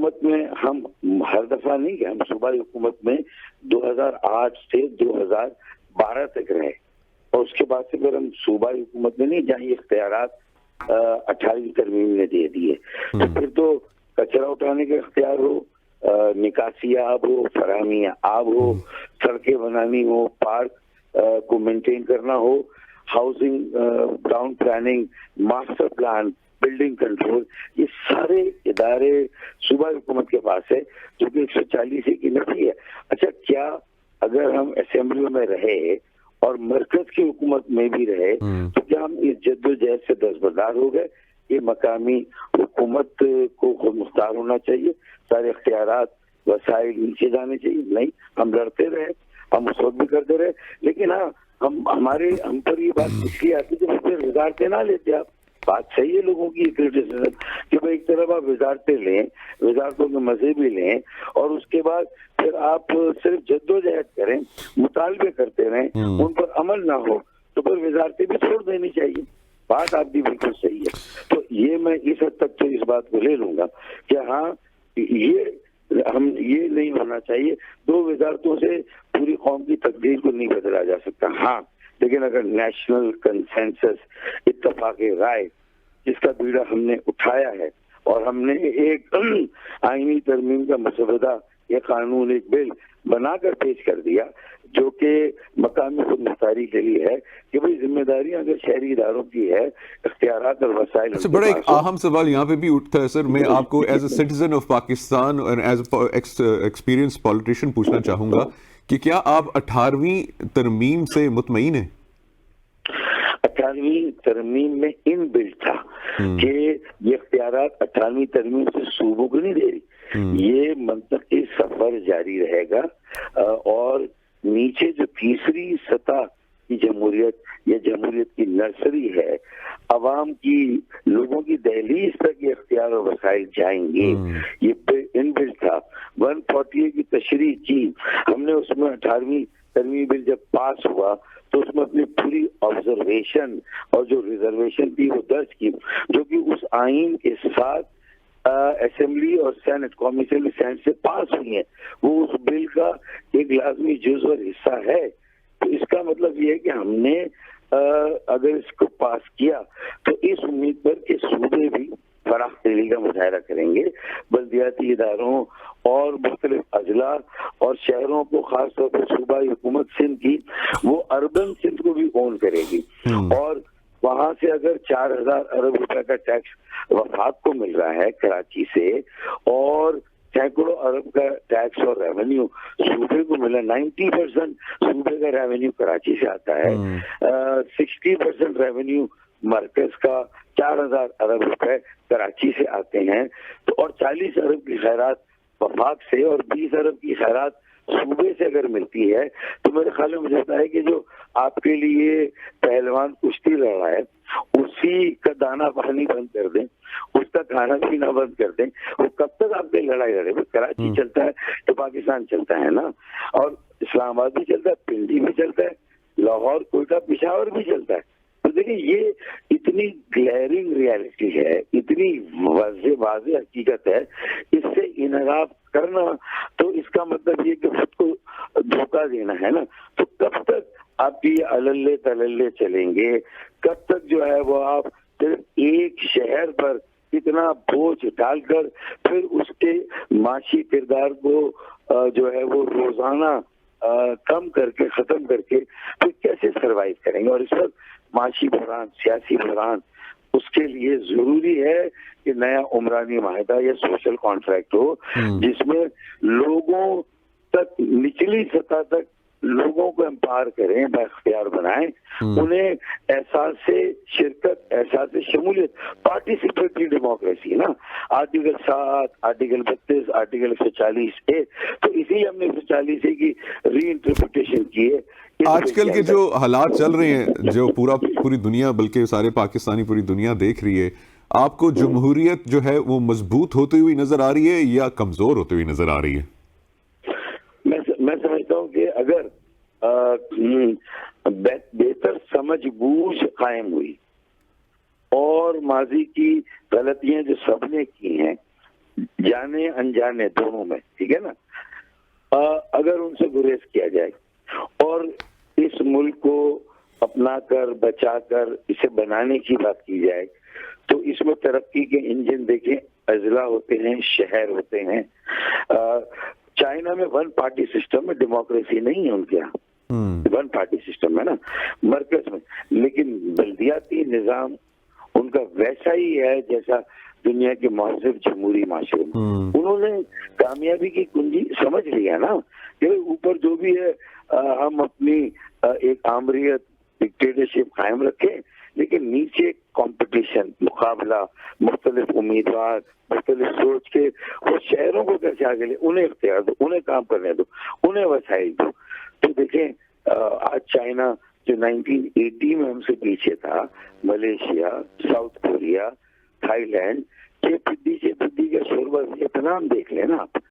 हुकूमत में हम हर दफा नहीं गए, हम सूबाई हुकूमत में 2008 से 2012 तक रहे और उसके बाद से फिर हम सूबाई हुकूमत में नहीं, जहाँ ये इख्तियारात 18वीं तरमीम ने दे दिए, तो फिर तो कचरा उठाने का इख्तियार हो, निकासी आब हो, फराहमी आब हो, सड़कें बनानी हो, पार्क को मेंटेन करना हो, housing, town planning, master plan, building control, ये सारे इदारे सूबाई हुकूमत के पास है, जो कि 140 की नफी है। अच्छा, क्या अगर हम असेंबली में रहे और मरकज की हुकूमत में भी रहे तो क्या हम इस जद्दोजहद से दस्तबरदार हो गए? ये मकामी हुकूमत को खुद मुख्तार होना चाहिए, सारे इख्तियारात वसाइल नीचे जाने चाहिए। नहीं, हम लड़ते रहे, हम उस वक्त भी करते रहे, लेकिन हाँ, हम पर ये बात इसलिए आती है कि वजारतें ना लेते आप। बात सही है लोगों की क्रिटिसिज्म कि भाई एक तरफ आप वजारतें लें, वजारतों के मजे भी लें और उसके बाद फिर आप सिर्फ जद्दोजहद करें, मुतालबे करते रहें, उन पर अमल ना हो, तो फिर वजारतें भी छोड़ देनी चाहिए। बात आपकी बिल्कुल सही है। तो ये मैं इस हद तक तो इस बात को ले लूंगा कि हाँ, ये नहीं होना चाहिए, दो वजारतों से पूरी कौम की तकदीर को नहीं बदला जा सकता। हाँ, लेकिन अगर नेशनल कंसेंसस, इत्तफाक राय, जिसका बीड़ा हमने उठाया है और हमने एक आईनी तरमीम का मसवदा, ये कानून, एक बिल बनाकर पेश कर दिया, जो कि मकामी खुद मुख्तारी के लिए है कि भाई जिम्मेदारियां अगर शहरी इदारों की है, इख्तियारात और वसाइल। अच्छा, बड़ा एक अहम सवाल यहाँ पे भी उठता है सर, मैं आपको as a citizen of Pakistan और एज एक्सपीरियंस पॉलिटिशियन पूछना चाहूंगा कि क्या आप 18वीं तरमीम से मुतमईन हैं? 18वीं तरमीम में इन बिल्ट था कि ये इख्तियारात 18वीं तरमीम से सूबों को नहीं दे रही, ये मंतकी सफर जारी रहेगा और नीचे जो तीसरी सतह की जमहूरियत या जमहूरियत की नर्सरी है, अवाम की, लोगों की दहलीज तक ये इख्तियार और वसाइल जाएंगे। ये इनबिल्ट था। 148 की तशरीह की हमने, उसमें 18वीं तरमीम बिल जब पास हुआ तो उसमें अपनी पूरी ऑब्जर्वेशन और जो रिजर्वेशन थी वो दर्ज की, जो कि उस आइन के साथ असेंबली और सेनेट, कौमी असेंबली सेनेट से पास हुई है, वो उस बिल का एक लाजमी जुज़ और हिस्सा है। तो इसका मतलब ये है कि हमने अगर इसको पास किया तो इस उम्मीद पर कि सूबे भी फराख दिली का मुजाहरा करेंगे, बल्दियाती इदारों और मुख्तलिफ अजला और शहरों को, खासतौर पर सूबाई हुकूमत सिंध की, वो अर्बन सिंध को भी ओन करेगी और वहां से अगर 4000 अरब रुपए का टैक्स वफाक को मिल रहा है कराची से और सैकड़ों अरब का टैक्स और रेवेन्यू सूबे को मिला, 90% सूबे का रेवेन्यू कराची से आता है, 60% रेवेन्यू मरकज का, 4000 अरब रुपए कराची से आते हैं, तो और 40 अरब की खैरात वफाक से और 20 अरब की खैरात सूबे से अगर मिलती है, तो मेरे ख्याल में मुझे लगता है कि जो आपके लिए पहलवान कुश्ती लड़ रहा है, उसी का दाना पानी बंद कर दें, उसका खाना पीना बंद कर दें, वो कब तक आपके लड़ाई लड़े? कराची चलता है तो पाकिस्तान चलता है ना, और इस्लामाबाद भी चलता है, पिंडी भी चलता है, लाहौर, कोयटा, पिशावर भी चलता है। तो देखिए, ये इतनी ग्लेयरिंग रियलिटी है, इतनी वाज़ेह हकीकत है, इससे इनराफ करना तो इसका मतलब ये कि खुद को धोखा देना है ना। तो कब तक आपकी अल्ले तलल्ले चलेंगे? कब तक जो है वो आप सिर्फ एक शहर पर इतना बोझ डालकर फिर उसके माशी किरदार को जो है वो रोजाना कम करके, खत्म करके फिर कैसे सरवाइव करेंगे? और इस वक्त माशी बहरान, सियासी बहरान, उसके लिए जरूरी है कि नया उमरानी माहिदा या सोशल कॉन्ट्रैक्ट हो, जिसमें लोगों तक, निचली सतह तक लोगों को एम्पावर करें, बाख्तियार बनाएं, उन्हें एहसास से शिरकत, एहसास से शमूलियत, पार्टिसिपेटरी डेमोक्रेसी ना, आर्टिकल 7, आर्टिकल 32, आर्टिकल 140A, तो इसी हमने 140A की री इंटरप्रिटेशन की है। आजकल के जो हालात चल रहे हैं, जो पूरी दुनिया, बल्कि सारे पाकिस्तानी, पूरी दुनिया देख रही है, आपको जमहूरियत जो है वो मजबूत होती हुई नजर आ रही है या कमजोर होती हुई नजर आ रही है? मैं समझता हूँ कि अगर बेहतर समझबूझ कायम हुई और माजी की गलतियां जो सबने की हैं जाने अनजाने दोनों में, ठीक है ना। अगर उनसे गुरेज किया जाए और इस मुल्क को अपनाकर बचाकर इसे बनाने की बात की जाए, तो इसमें तरक्की के इंजन देखें, अजला होते हैं, शहर होते हैं। चाइना में वन पार्टी सिस्टम में, डेमोक्रेसी नहीं है उनके यहाँ, वन पार्टी सिस्टम है ना मरकज में, लेकिन बल्दियाती निजाम उनका वैसा ही है जैसा दुनिया के महज़ब जमहूरी माशरे में। उन्होंने कामयाबी की कुंजी समझ लिया ना कि ऊपर जो भी है हम अपनी एक आमरीत डिक्टेटरशिप कायम रखें, लेकिन नीचे कंपटीशन, मुकाबला, मुख्तलिफ उम्मीदवार, मुख्तलिफ सोच के वो शहरों को कैसे आगे ले, उन्हें इख्तियार दो, उन्हें काम करने दो, उन्हें वसाइल दो। तो देखें आज चाइना जो 1980 में हमसे पीछे था, मलेशिया, साउथ कोरिया, थाईलैंड, ये पिद्दी का शोरबा वियतनाम देख लेना आप।